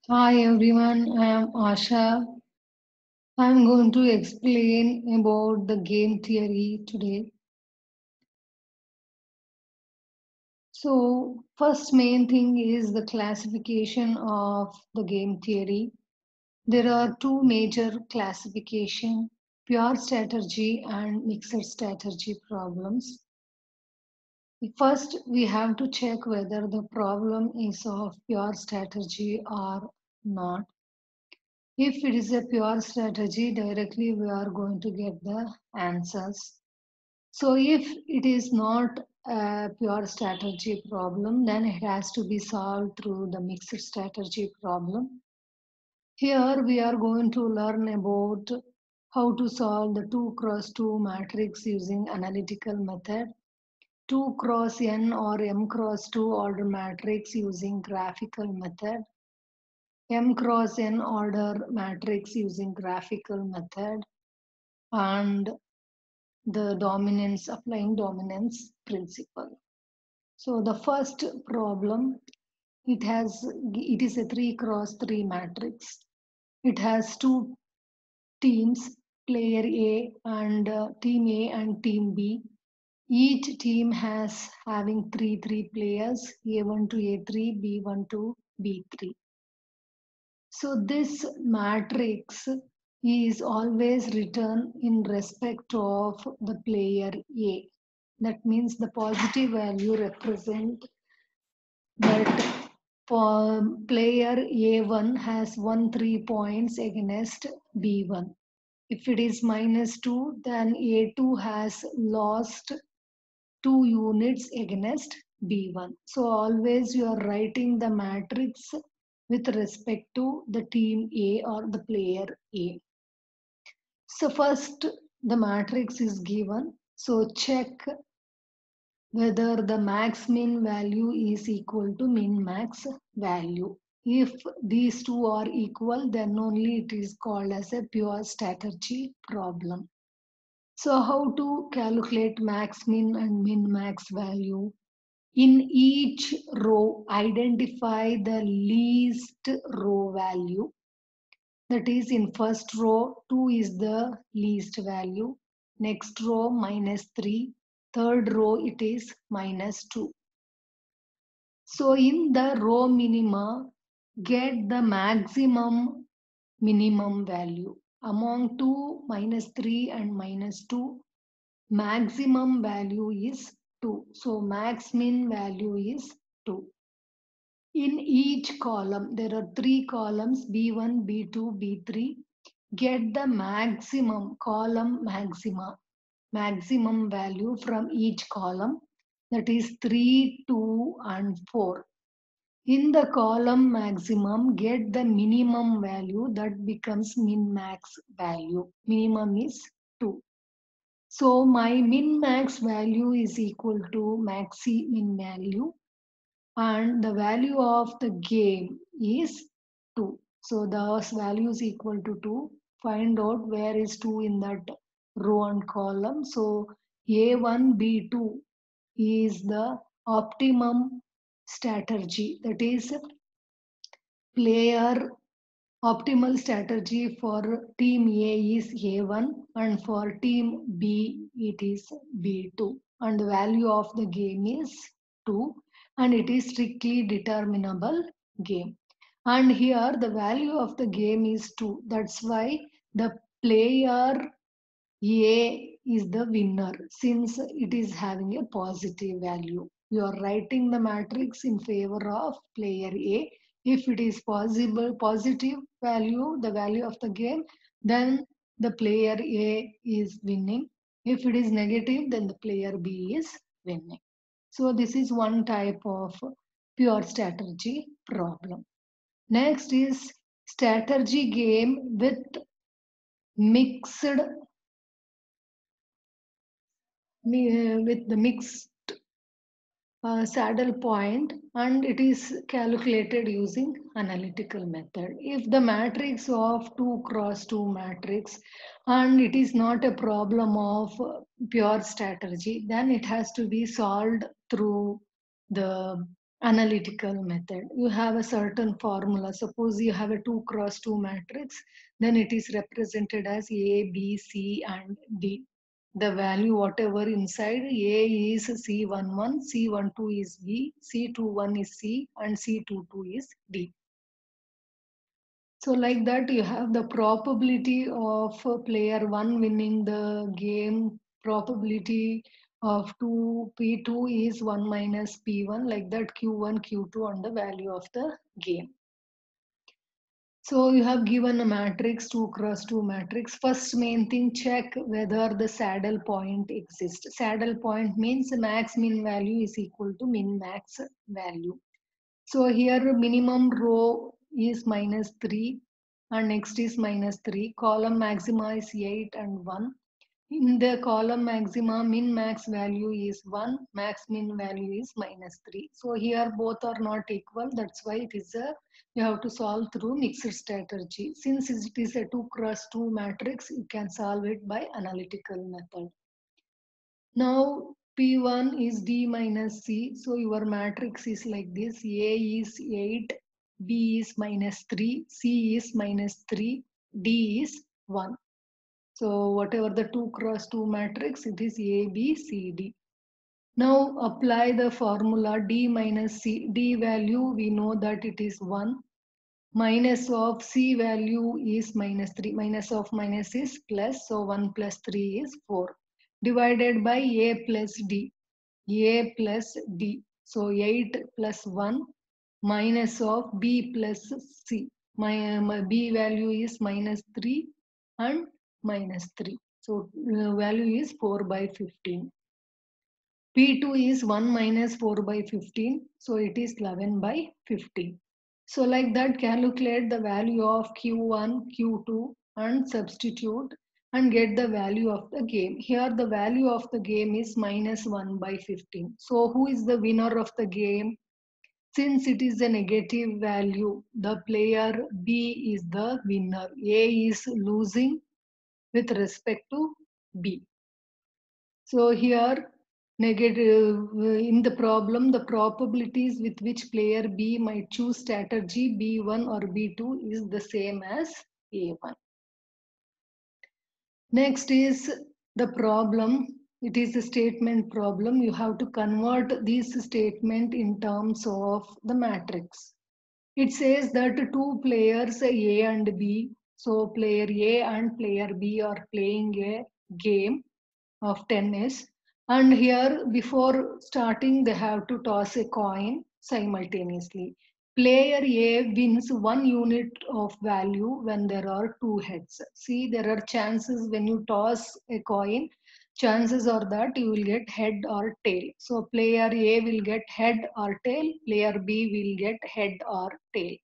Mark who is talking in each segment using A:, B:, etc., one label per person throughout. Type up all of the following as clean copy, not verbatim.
A: Hi everyone, I am Asha. I am going to explain about the game theory today. So, first main thing is the classification of the game theory. There are two major classification, pure strategy and mixed strategy problems. First, we have to check whether the problem is of pure strategy or not. If it is a pure strategy, directly we are going to get the answers. So if it is not a pure strategy problem, then it has to be solved through the mixed strategy problem. Here we are going to learn about how to solve the 2 cross 2 matrix using analytical method, 2 cross n or m cross 2 order matrix using graphical method, M cross N order matrix using graphical method, and the dominance, applying dominance principle. So the first problem, it is a 3 cross 3 matrix. It has two teams, player A and team A and team B. Each team has having three players, A1 to A3, B1 to B3. So this matrix is always written in respect of the player A. That means the positive value represent that for player A1 has won 3 points against B1. If it is -2, then A2 has lost 2 units against B1. So always you are writing the matrix with respect to the team A or the player A. So first the matrix is given. So check whether the max min value is equal to min max value. If these two are equal, then only it is called as a pure strategy problem. So how to calculate max min and min max value? In each row, identify the least row value. That is, in first row, 2 is the least value. Next row, -3. Third row, it is -2. So in the row minima, get the maximum minimum value. Among 2, -3 and -2, maximum value is 2. So max min value is 2. In each column, there are 3 columns, B1, B2, B3. Get the maximum column maximum value from each column, that is 3, 2 and 4. In the column maximum, get the minimum value, that becomes min max value. Minimum is 2. So my min max value is equal to maxi min value, and the value of the game is 2. So the value is equal to 2. Find out where is 2 in that row and column. So A1, B2 is the optimum strategy. That is, player optimal strategy for team A is A1 and for team B it is B2, and the value of the game is 2, and it is strictly determinable game. And here the value of the game is 2. That's why the player A is the winner since it is having a positive value. You are writing the matrix in favor of player A. If it is possible positive value, the value of the game, then the player A is winning. If it is negative, then the player B is winning. So this is one type of pure strategy problem. Next is strategy game with mixed with the mixed saddle point, and it is calculated using analytical method. If the matrix of 2 cross 2 matrix and it is not a problem of pure strategy, then it has to be solved through the analytical method. You have a certain formula. Suppose you have a 2 cross 2 matrix, then it is represented as A, B, C, and D. The value whatever inside A is C11, C12 is B, C21 is C, and C22 is D. So like that, you have the probability of player 1 winning the game, probability of 2, P2 is 1 minus P1, like that Q1, Q2 on the value of the game. So you have given a matrix, 2 cross 2 matrix. First main thing, check whether the saddle point exists. Saddle point means max min value is equal to min max value. So here minimum row is minus 3 and next is minus 3. Column maxima is 8 and 1. In the column maxima, min max value is 1, max min value is minus 3. So here both are not equal. That's why it is you have to solve through mixed strategy. Since it is a 2 cross 2 matrix, you can solve it by analytical method. Now P1 is D minus C. So your matrix is like this. A is 8, B is minus 3, C is minus 3, D is 1. So whatever the 2 cross 2 matrix, it is A, B, C, D. Now apply the formula D minus C. D value, we know that it is 1. Minus of C value is minus 3. Minus of minus is plus. So 1 plus 3 is 4. Divided by A plus D. A plus D. So 8 plus 1 minus of B plus C. My B value is minus 3 and minus 3. So value is 4 by 15. P2 is 1 minus 4 by 15. So it is 11 by 15. So like that, calculate the value of Q1, Q2 and substitute and get the value of the game. Here the value of the game is minus 1 by 15. So who is the winner of the game? Since it is a negative value, the player B is the winner. A is losing with respect to B. So here negative in the problem, the probabilities with which player B might choose strategy B1 or B2 is the same as A1. Next is the problem. It is a statement problem. You have to convert this statement in terms of the matrix. It says that two players A and B, so player A and player B are playing a game of tennis, and here before starting they have to toss a coin simultaneously. Player A wins 1 unit of value when there are two heads. See, there are chances when you toss a coin, chances are that you will get head or tail. So player A will get head or tail, player B will get head or tail.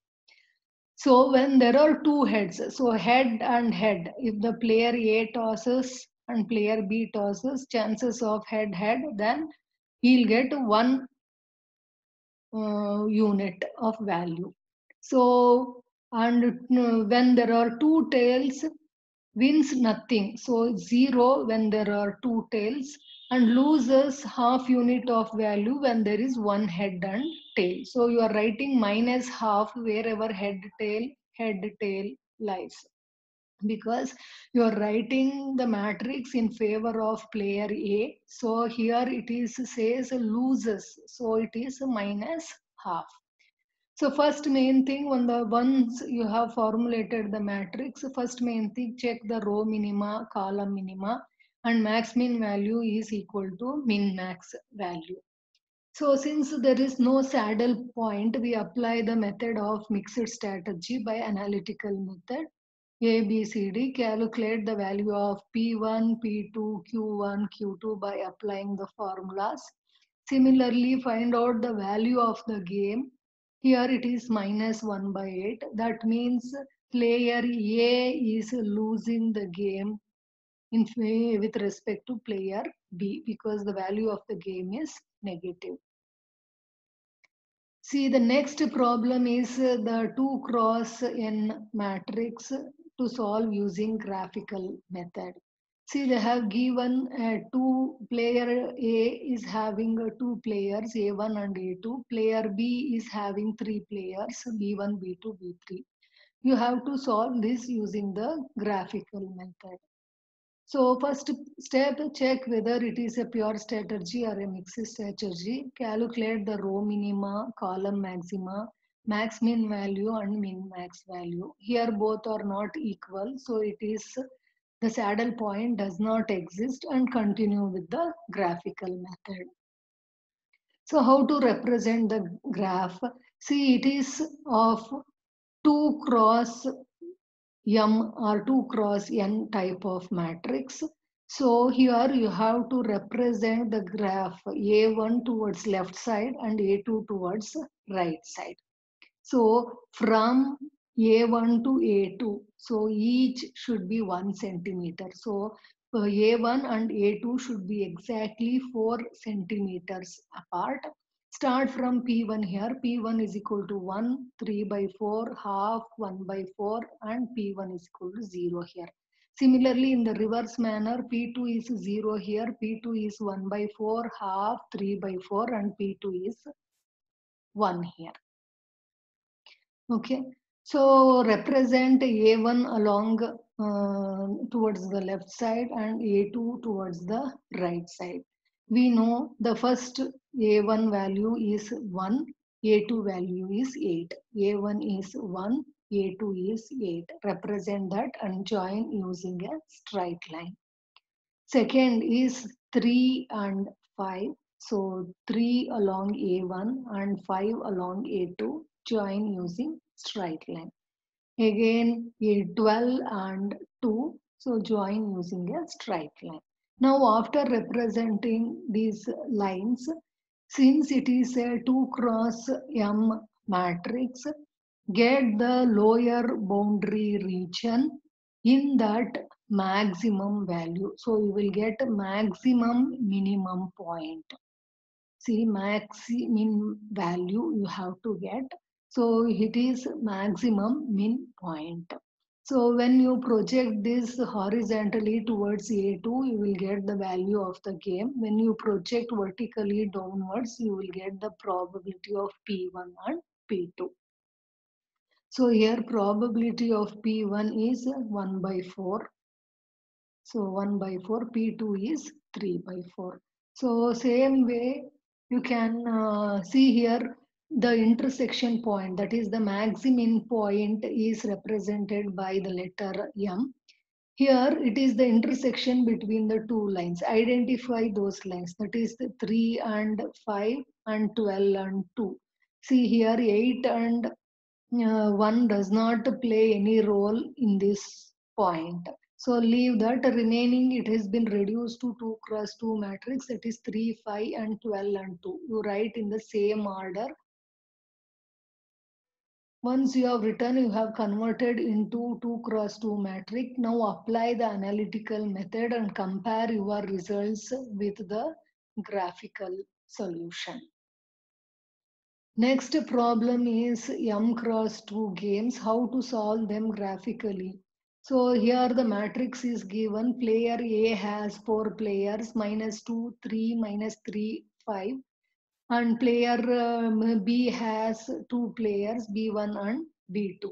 A: So when there are two heads, so head and head, if the player A tosses and player B tosses, chances of head head, then he'll get 1 unit of value. So and when there are two tails, wins nothing. So 0 when there are two tails and loses half unit of value when there is one head and tail. So you are writing minus half wherever head, tail lies. Because you are writing the matrix in favor of player A. So here it is says loses. So it is minus half. So first main thing, when the once you have formulated the matrix, first main thing, check the row minima, column minima, and max min value is equal to min max value. So since there is no saddle point, we apply the method of mixed strategy by analytical method. A, B, C, D, calculate the value of P1, P2, Q1, Q2 by applying the formulas. Similarly, find out the value of the game. Here it is minus 1 by 8. That means player A is losing the game with respect to player B because the value of the game is negative. See, the next problem is the 2 cross n matrix to solve using graphical method. See, they have given two player A is having two players A1 and A2. Player B is having three players B1, B2, B3. You have to solve this using the graphical method. So first step, check whether it is a pure strategy or a mixed strategy. Calculate the row minima, column maxima, max min value and min max value. Here both are not equal, so it is the saddle point does not exist, and continue with the graphical method. So how to represent the graph? See, it is of 2 cross M or 2 cross N type of matrix. So here you have to represent the graph A1 towards left side and A2 towards right side. So from A1 to A2, so each should be 1 centimeter. So A1 and A2 should be exactly 4 centimeters apart. Start from P1 here. P1 is equal to 1, 3 by 4, half, 1 by 4, and P1 is equal to 0 here. Similarly, in the reverse manner, P2 is 0 here, P2 is 1 by 4, half, 3 by 4, and P2 is 1 here. Okay, so represent A1 along towards the left side and A2 towards the right side. We know the first A1 value is 1, A2 value is 8. A1 is 1, A2 is 8. Represent that and join using a straight line. Second is 3 and 5. So 3 along A1 and 5 along A2 join using straight line. Again A12 and 2. So join using a straight line. Now after representing these lines, since it is a 2 cross M matrix, get the lower boundary region in that maximum value. So you will get maximum minimum point. See, maximum value you have to get. So it is maximum min point. So when you project this horizontally towards A2, you will get the value of the game. When you project vertically downwards, you will get the probability of P1 and P2. So here probability of P1 is 1 by 4. So 1 by 4, P2 is 3 by 4. So same way you can see here the intersection point, that is the maximum point is represented by the letter M. Here it is the intersection between the two lines. Identify those lines, that is the 3 and 5 and 12 and 2. See here 8 and 1 does not play any role in this point. So leave that. Remaining, it has been reduced to 2 cross 2 matrix. It is 3, 5 and 12 and 2. You write in the same order. Once you have written, you have converted into 2 cross 2 matrix. Now apply the analytical method and compare your results with the graphical solution. Next problem is M cross 2 games, how to solve them graphically. So here the matrix is given, player A has 4 players, minus 2, 3, minus 3, 5. And player B has 2 players, B1 and B2.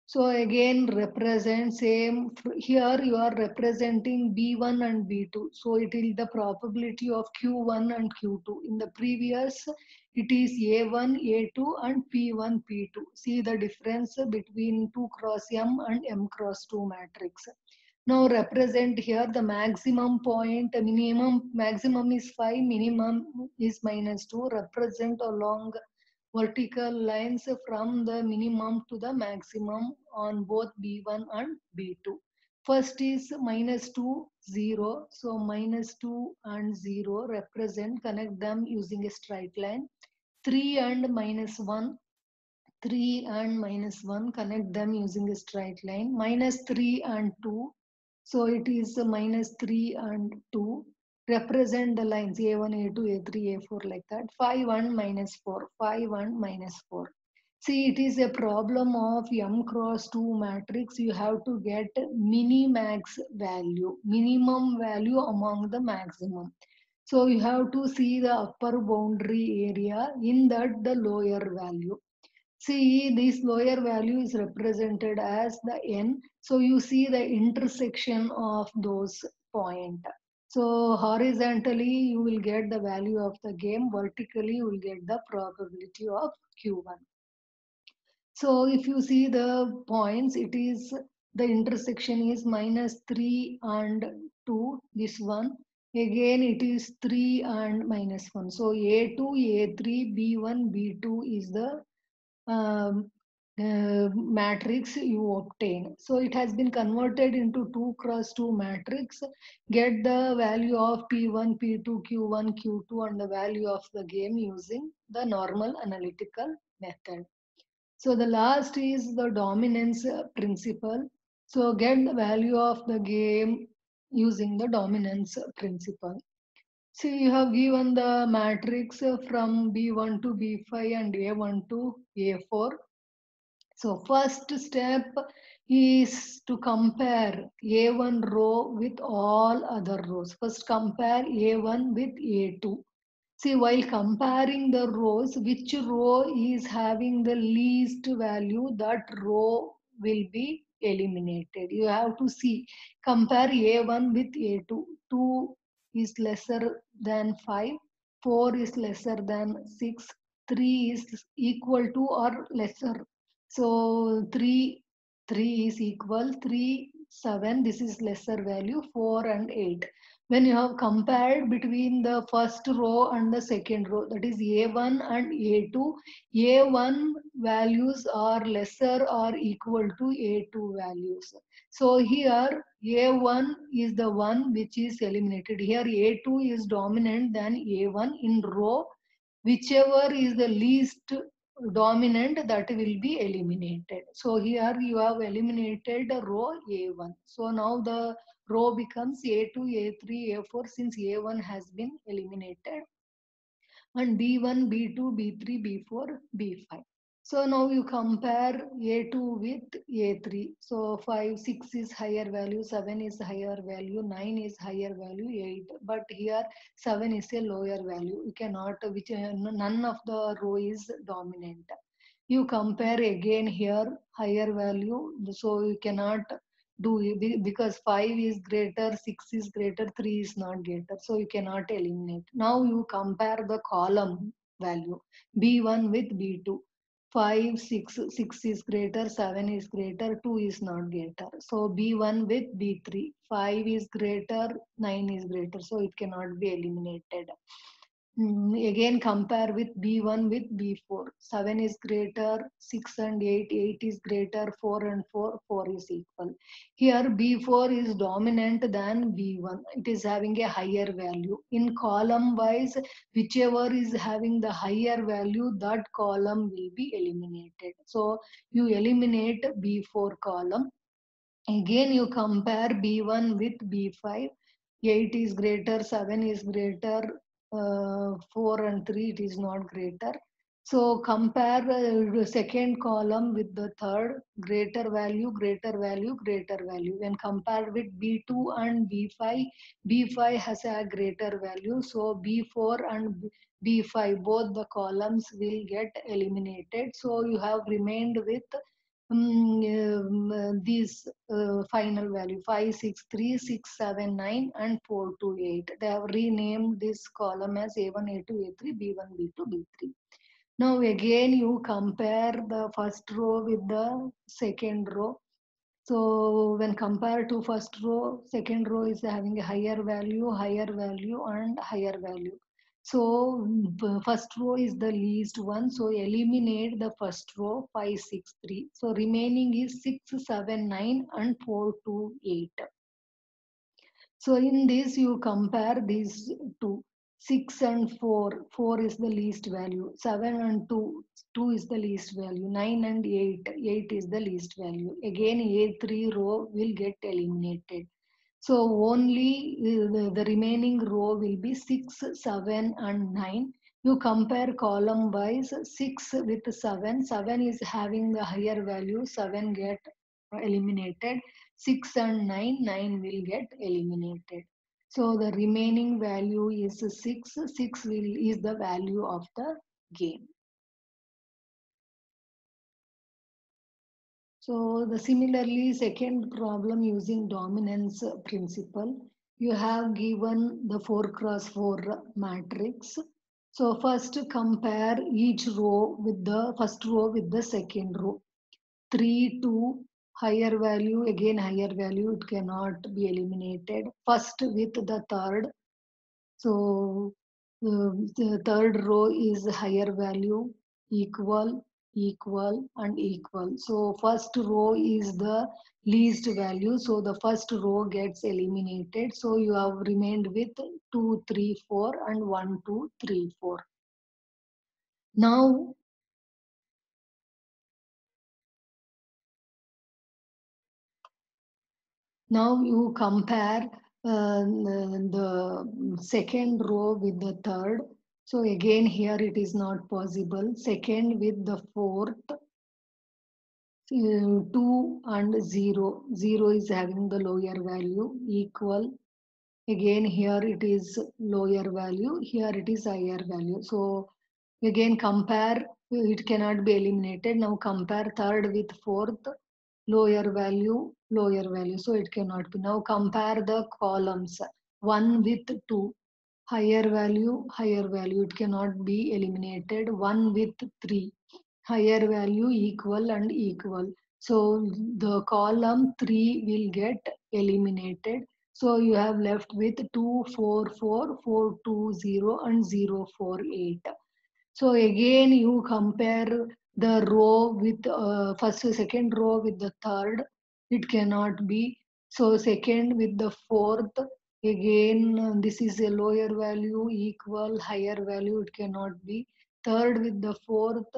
A: So again represent same, here you are representing B1 and B2. So it is the probability of Q1 and Q2. In the previous it is A1, A2 and P1, P2. See the difference between 2 cross M and M cross 2 matrix. Now represent here the maximum point, maximum is 5, minimum is minus 2. Represent along vertical lines from the minimum to the maximum on both B1 and B2. First is minus 2, 0. So minus 2 and 0 represent, connect them using a straight line. 3 and minus 1, 3 and minus 1, connect them using a straight line. Minus 3 and 2, so it is minus 3 and 2. Represent the lines A1, A2, A3, A4 like that. 5 and minus 4, 5 and minus 4. See, it is a problem of M cross 2 matrix. You have to get minimax value, minimum value among the maximum. So you have to see the upper boundary area, in that the lower value. See, this lower value is represented as the n. So you see the intersection of those points. So horizontally, you will get the value of the game. Vertically, you will get the probability of Q1. So if you see the points, it is the intersection is -3 and 2, this one. Again, it is 3 and -1. So A2, A3, B1, B2 is the um, matrix you obtain. So it has been converted into 2 cross 2 matrix. Get the value of P1, P2, Q1, Q2 and the value of the game using the normal analytical method. So the last is the dominance principle. So get the value of the game using the dominance principle. So you have given the matrix from B1 to B5 and A1 to A4. So first step is to compare A1 row with all other rows. First compare A1 with A2. See, while comparing the rows, which row is having the least value, that row will be eliminated. You have to see, compare A1 with A2. 2 is lesser than 5, 4 is lesser than 6, 3 is equal to or lesser. So 3 is equal, 3, 7, this is lesser value, 4 and 8. When you have compared between the first row and the second row, that is A1 and A2, A1 values are lesser or equal to A2 values. So here A1 is the one which is eliminated. Here A2 is dominant than A1 in row. Whichever is the least dominant, that will be eliminated. So here you have eliminated row A1. So now the row becomes A2, A3, A4 since A1 has been eliminated, and B1, B2, B3, B4, B5. So now you compare A2 with A3. So 5, 6 is higher value, 7 is higher value, 9 is higher value, 8. But here 7 is a lower value. You cannot, which none of the row is dominant. You compare again here higher value, so you cannot do it because 5 is greater, 6 is greater, 3 is not greater. So you cannot eliminate. Now you compare the column value B1 with B2. 5, 6, 6 is greater, 7 is greater, 2 is not greater. So B1 with B3, 5 is greater, 9 is greater. So it cannot be eliminated. Again compare with B1 with B4. 7 is greater, 6 and 8, 8 is greater, 4 and 4, 4 is equal. Here B4 is dominant than B1. It is having a higher value. In column wise, whichever is having the higher value, that column will be eliminated. So you eliminate B4 column. Again, you compare B1 with B5. 8 is greater, 7 is greater, 4 and 3 it is not greater. So compare the second column with the third, greater value, greater value, greater value. When compared with B2 and B5, B5 has a greater value. So B4 and B5, both the columns will get eliminated. So you have remained with these final value 5, 6, 3, 6, 7, 9 and 4 to 8. They have renamed this column as A1, A2, A3, B1, B2, B3. Now again you compare the first row with the second row. So when compared to first row, second row is having a higher value and higher value. So first row is the least one. So eliminate the first row 5, 6, 3. So remaining is 6, 7, 9 and 4, 2, 8. So in this you compare these two. 6 and 4, 4 is the least value. 7 and 2, 2 is the least value. 9 and 8, 8 is the least value. Again A3 row will get eliminated. So only the remaining row will be 6, 7 and 9. You compare column wise 6 with 7. 7 is having the higher value, 7 get eliminated. 6 and 9, 9 will get eliminated. So the remaining value is 6. 6 is the value of the game. So the similarly second problem using dominance principle. You have given the 4 cross 4 matrix. So first compare each row with the first row with the second row. 3, 2, higher value, again higher value, it cannot be eliminated. First with the third. So the third row is higher value, equal, equal and equal. So first row is the least value. So the first row gets eliminated. So you have remained with 2, 3, 4 and 1, 2, 3, 4. Now you compare the second row with the third. So again here it is not possible. Second with the fourth, 2 and 0. 0 is having the lower value, equal. Again here it is lower value, here it is higher value. So again compare, it cannot be eliminated. Now compare third with fourth, lower value, lower value. So it cannot be. Now compare the columns, 1 with 2, higher value, higher value. It cannot be eliminated. 1 with 3, higher value, equal and equal. So the column 3 will get eliminated. So you have left with 2, 4, 4, 4, 2, 0 and 0, 4, 8. So again you compare the row with first second row with the third. It cannot be. So second with the fourth. Again this is a lower value, equal, higher value. It cannot be. Third with the fourth.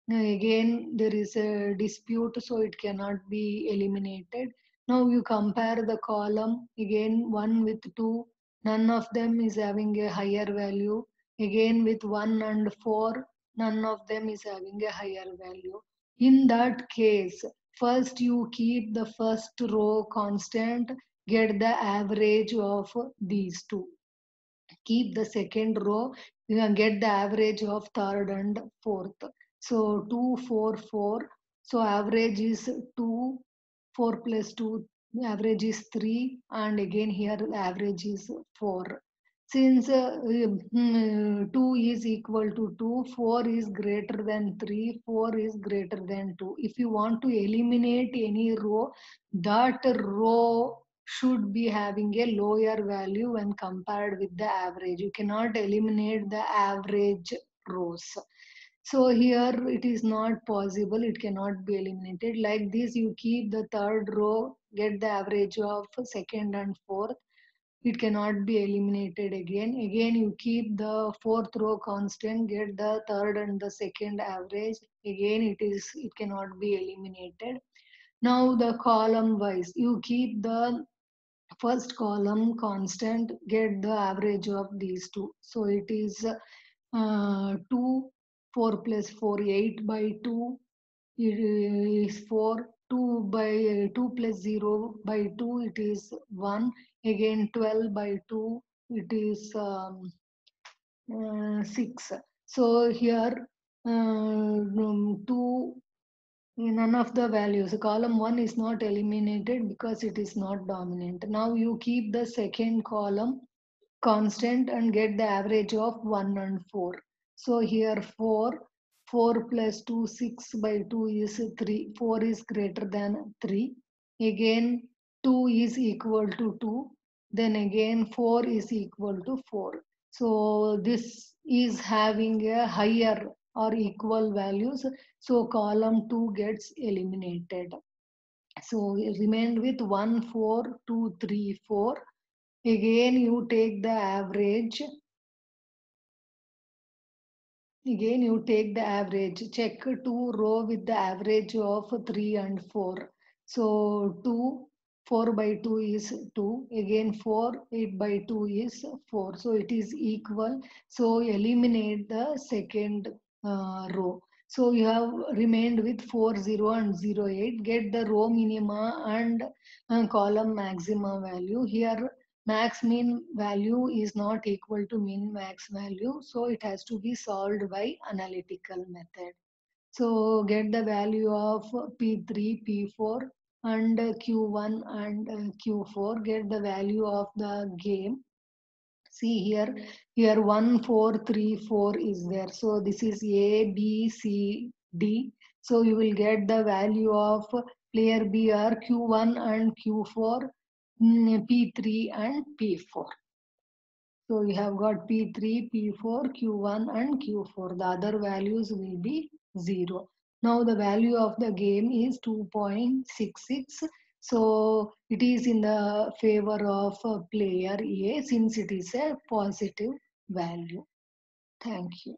A: Again there is a dispute, so it cannot be eliminated. Now you compare the column, again 1 with 2, none of them is having a higher value. Again with 1 and 4, none of them is having a higher value. In that case, first you keep the first row constant, get the average of these two. Keep the second row, you can get the average of third and fourth. So 2, 4, 4. So average is 2, 4 plus 2, average is 3, and again here the average is 4. Since 2 is equal to 2, 4 is greater than 3, 4 is greater than 2. If you want to eliminate any row, that row should be having a lower value when compared with the average. You cannot eliminate the average rows. So here it is not possible, it cannot be eliminated. Like this, you keep the third row, get the average of second and fourth. It cannot be eliminated again. Again, you keep the fourth row constant, get the third and the second average. Again, it cannot be eliminated. Now the column wise, you keep the first column constant, get the average of these two. So it is 2, 4 plus 4, 8 by 2, it is 4, 2 by 2 plus 0 by 2, it is 1. Again 12 by 2, it is 6. So here 2, none of the values. Column 1 is not eliminated because it is not dominant. Now you keep the second column constant and get the average of 1 and 4. So here 4, 4 plus 2, 6 by 2 is 3. 4 is greater than 3. Again 2 is equal to 2. Then again 4 is equal to 4. So this is having a higher or equal values. So column 2 gets eliminated. So it remained with 1, 4, 2, 3, 4. Again you take the average. Again you take the average. Check 2 row with the average of 3 and 4. So 2, 4 by 2 is 2. Again 4, 8 by 2 is 4. So it is equal. So eliminate the second row. So you have remained with 4, 0 and 0, 8. Get the row minima and column maxima value. Here max min value is not equal to min max value. So it has to be solved by analytical method. So get the value of P3, P4 and Q1 and Q4. Get the value of the game. See here 1, 4, 3, 4 is there. So this is A, B, C, D. So you will get the value of player B are Q1 and Q4, P3 and P4. So you have got P3, P4, Q1 and Q4. The other values will be 0. Now the value of the game is 2.66. So it is in the favor of player A since it is a positive value. Thank you.